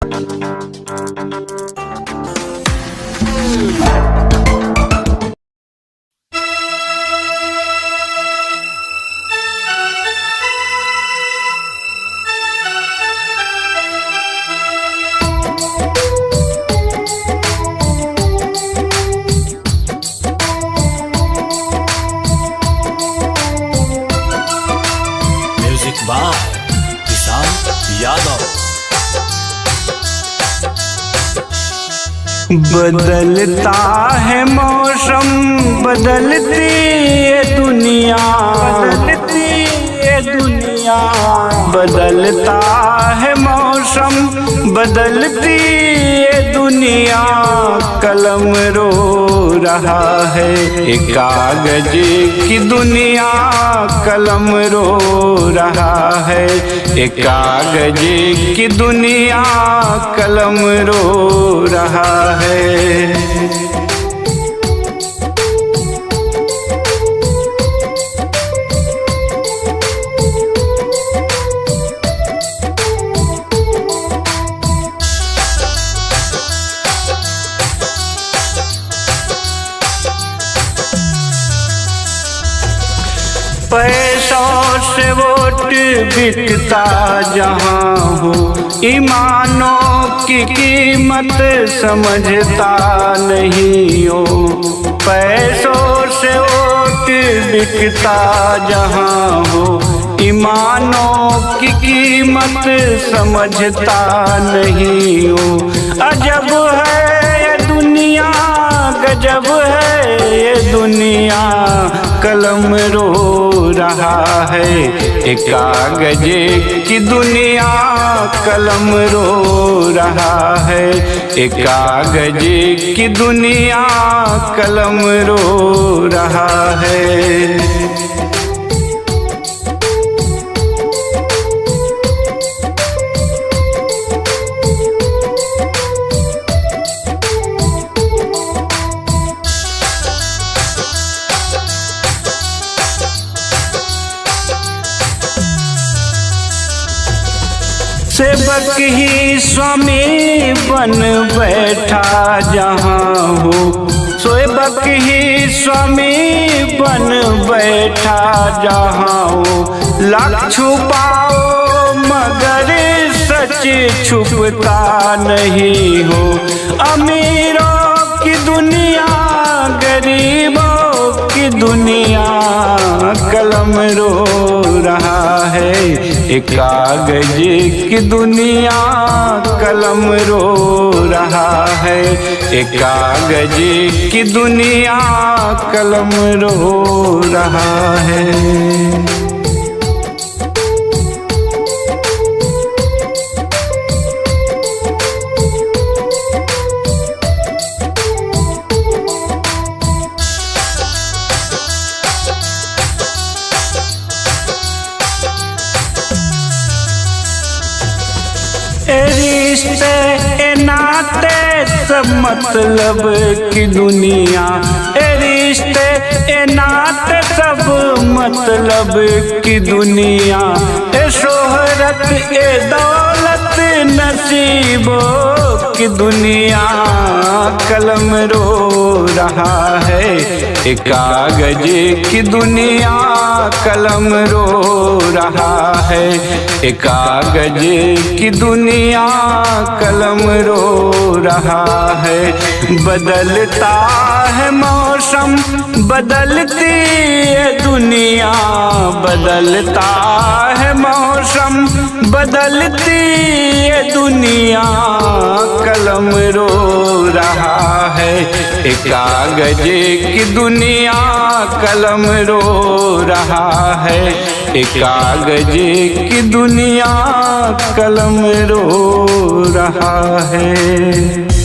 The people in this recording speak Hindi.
म्यूजिक बाय किसान यादव। बदलता है मौसम, बदलती है दुनिया, बदलती है दुनिया। बदलता है मौसम, बदलती है दुनिया। कलम रो रहा है एक कागज की दुनिया, कलम रो रहा है एक कागज की दुनिया, कलम रो रहा है। पैसों से वोट बिकता जहाँ हो, ईमानों की कीमत समझता नहीं हो। पैसों से वोट बिकता जहाँ हो, ईमानों की कीमत समझता नहीं हो। अजब है ये दुनिया, गजब है ये दुनिया। कलम रो रहा है एक कागज की दुनिया, कलम रो रहा है एक कागज की दुनिया, कलम रो रहा है। सेवक ही स्वामी बन बैठा जहाँ हो, सेवक ही स्वामी बन बैठा जहाँ हो। लाख छुपाओ मगर सच छुपता नहीं हो। अमीरों की दुनिया, गरीबों की दुनिया। कलम रो रहा है एक कागज की दुनिया, कलम रो रहा है एक कागज की दुनिया, कलम रो रहा है। रिश्ते नाते सब मतलब की दुनिया, रिश्ते नाते सब मतलब की दुनिया। शोहरत दौलत नसीबों की दुनिया। कलम रो रहा है एक कागज की दुनिया, कलम रो रहा है एक कागज की दुनिया, कलम रो रहा है। बदलता है मौसम, बदलती है दुनिया। बदलता है मौसम, बदलती है दुनिया। कलम रो रहा है एक कागज की दुनिया, कलम रो रहा है एक कागज की दुनिया, कलम रो रहा है।